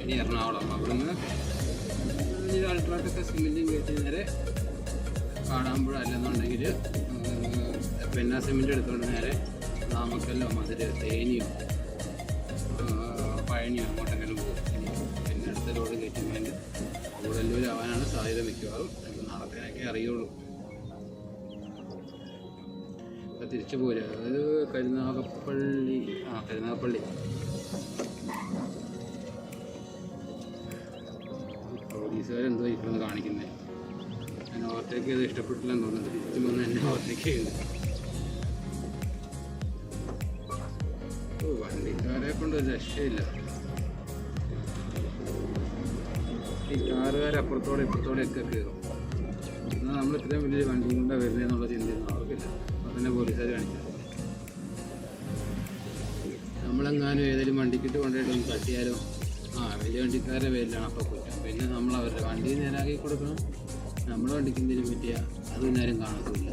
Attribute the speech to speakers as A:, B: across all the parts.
A: ഇനി എറണാകുളം. അവിടുന്ന് അൾട്രാടെക് സിമെൻറ്റും കയറ്റി നേരെ കാടാമ്പുഴ, അല്ലെന്നുണ്ടെങ്കിൽ പെന്ന സിമെൻറ്റ് എടുത്തുകൊണ്ട് നേരെ നാമക്കല്ലോ മധുര തേനിയോ പഴനിയോ അങ്ങോട്ടെങ്കിലും പോകും. ഇനി പിന്നെ അടുത്ത റോഡ് കയറ്റി വേണ്ടി കൂടല്ലൂരാവാനാണ് സാധ്യത മിക്കവാറും. നാളത്തേനൊക്കെ അറിയുള്ളൂ. അപ്പം തിരിച്ചു പോരുക. അതായത് കരുനാഗപ്പള്ളി പോലീസുകാരെന്തോ ഇപ്പോഴൊന്ന് കാണിക്കുന്നത്. ഞാൻ ഓവർടേക്ക് ചെയ്ത് ഇഷ്ടപ്പെട്ടില്ലെന്ന് തോന്നുന്നത്. തിരിച്ചു വന്ന് എന്നെ ഓവർടേക്ക് ചെയ്യുന്നത്. വണ്ടിക്കാരെ കൊണ്ട് ഒരു രക്ഷയില്ല. ഈ കാറുകാരെ അപ്പുറത്തോടെ ഇപ്പുറത്തോടെയൊക്കെ കയറും. എന്നാൽ നമ്മൾ ഇത്രയും വലിയൊരു വണ്ടി കൊണ്ടാണ് വരുന്നതെന്നുള്ള ചിന്തയൊന്നും അവർക്കില്ല. അപ്പം തന്നെ പോലീസുകാർ കാണിക്കാം. നമ്മളെങ്ങാനും ഏതെങ്കിലും വണ്ടിക്കിട്ട് കൊണ്ടുപോയിട്ടൊന്ന് തട്ടിയാലോ വലിയ വണ്ടിക്കാരുടെ പേരിലാണ് അപ്പോൾ കുറ്റം. പിന്നെ നമ്മൾ അവരുടെ വണ്ടി നേരാക്കി കൊടുക്കണം. നമ്മുടെ വണ്ടിക്ക് എന്തെങ്കിലും പറ്റിയാൽ അത് പിന്നെ ആരും കാണത്തില്ല.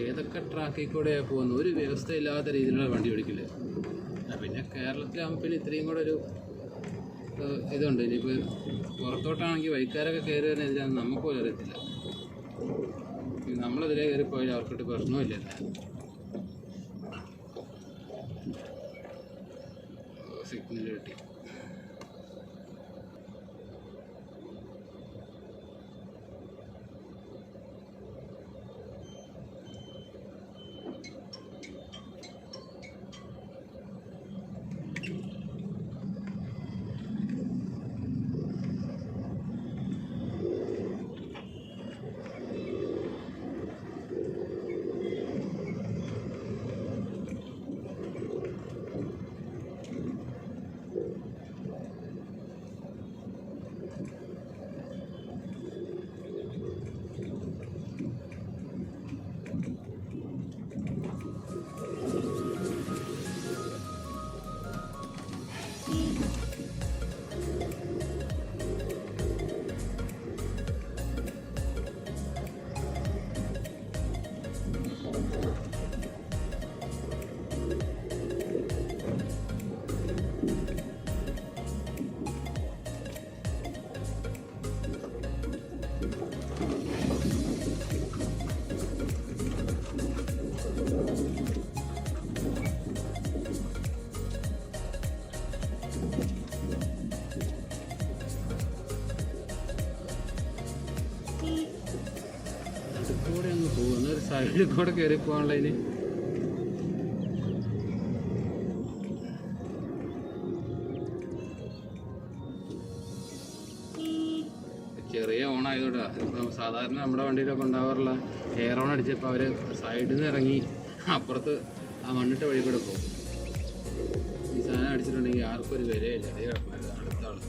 A: ഏതൊക്കെ ട്രാക്കിൽ കൂടെ പോകുന്നു, ഒരു വ്യവസ്ഥയില്ലാത്ത രീതിയിലുള്ള വണ്ടി ഓടിക്കില്ല. പിന്നെ കേരളത്തിലാകുമ്പോൾ പിന്നെ ഇത്രയും കൂടെ ഒരു ഇതുണ്ട്. ഇനിയിപ്പോൾ പുറത്തോട്ടാണെങ്കിൽ വൈക്കാരൊക്കെ കയറി വരുന്നതിലാണ് നമുക്ക് പോലും അറിയത്തില്ല. നമ്മളതിലേ കയറിപ്പോയാൽ അവർക്കിട്ട് പ്രശ്നമില്ല. സിഗ്നൽ കിട്ടി. കൂടെ അങ്ങ് പോകുന്ന ഒരു സൈഡിൽ കൂടെ കയറി പോകാനുള്ളതിന് ചെറിയ ഓണായതോടാ. ഇപ്പം സാധാരണ നമ്മുടെ വണ്ടിയിലൊക്കെ ഉണ്ടാവാറുള്ള എയർ ഓൺ അടിച്ചപ്പോൾ അവർ സൈഡിൽ നിന്ന് ഇറങ്ങി അപ്പുറത്ത് ആ മണ്ണിട്ട വഴി കൂടെ പോകും. ഈ സാധനം അടിച്ചിട്ടുണ്ടെങ്കിൽ ആർക്കും ഒരു വിലയില്ല. അതേ കുഴപ്പമില്ല. അടുത്ത ആൾ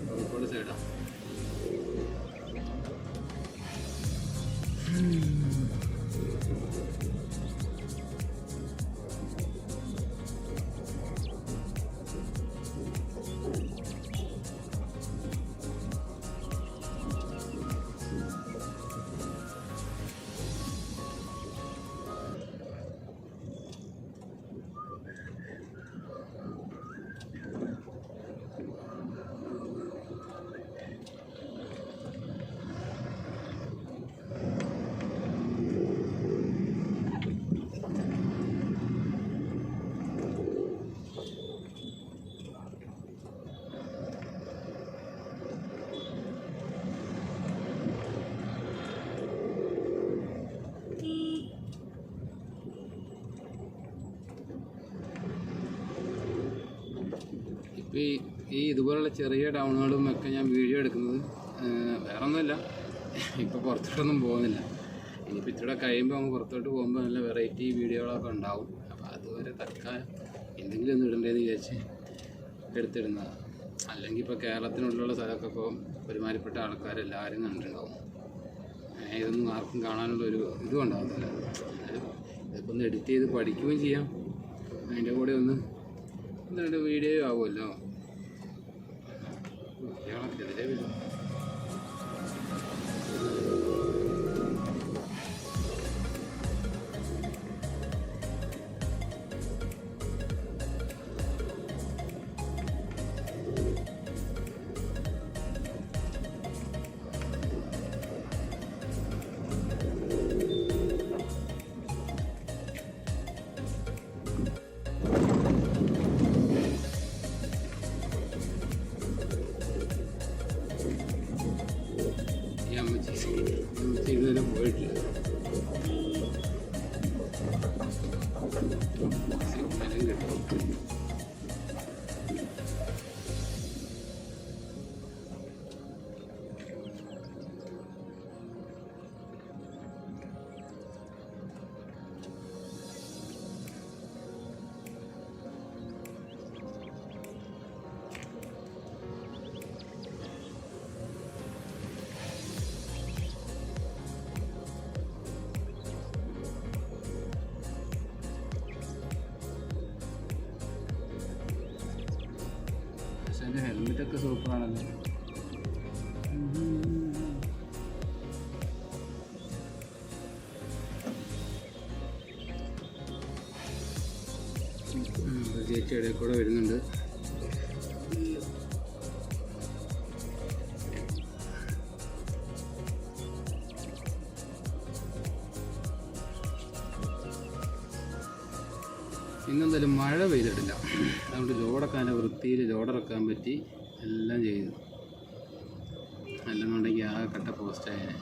A: കോഴിക്കോട് സൈഡാ. ഈ ഇതുപോലുള്ള ചെറിയ ടൗണുകളും ഒക്കെ ഞാൻ വീഡിയോ എടുക്കുന്നത് വേറെ ഒന്നുമില്ല. ഇപ്പോൾ പുറത്തോട്ടൊന്നും പോകുന്നില്ല. ഇനിയിപ്പോൾ ഇത്തിരി കഴിയുമ്പോൾ നമുക്ക് പുറത്തോട്ട് പോകുമ്പോൾ നല്ല വെറൈറ്റി വീഡിയോകളൊക്കെ ഉണ്ടാവും. അപ്പോൾ അതുവരെ തൽക്കാലം എന്തെങ്കിലും ഒന്നും ഇടണ്ടേന്ന് വിചാരിച്ച് എടുത്തിടുന്നതാണ്. അല്ലെങ്കിൽ ഇപ്പോൾ കേരളത്തിനുള്ളിലുള്ള സ്ഥലമൊക്കെ ഇപ്പോൾ ഒരുമാതിരിപ്പെട്ട ആൾക്കാരെല്ലാവരും കണ്ടിട്ടുണ്ടാവും. ഇതൊന്നും ആർക്കും കാണാനുള്ള ഒരു ഇതും ഉണ്ടാകത്തില്ല. ഇതൊക്കെ ഒന്ന് എഡിറ്റ് ചെയ്ത് പഠിക്കുകയും ചെയ്യാം, അതിൻ്റെ കൂടെ ഒന്ന് വീഡിയോ ആവുമല്ലോ. ഇതിലേ വരും. ഇതുവരെ പോയിട്ടില്ല. സിഗ്നലും കിട്ടും. എൻ്റെ ഹെൽമെറ്റൊക്കെ സൂപ്പറാണല്ലോ. ചേച്ചി ഇടയിൽ കൂടെ വരുന്നുണ്ട്. ഇന്നെന്തായാലും മഴ പെയ്തിട്ടില്ല, അതുകൊണ്ട് ലോഡൊക്കെ നല്ല വൃത്തിയിൽ ലോഡിറക്കാൻ പറ്റി, എല്ലാം ചെയ്തു. അല്ലെന്നുണ്ടെങ്കിൽ ആ കട്ട പോസ്റ്റായതിനെ.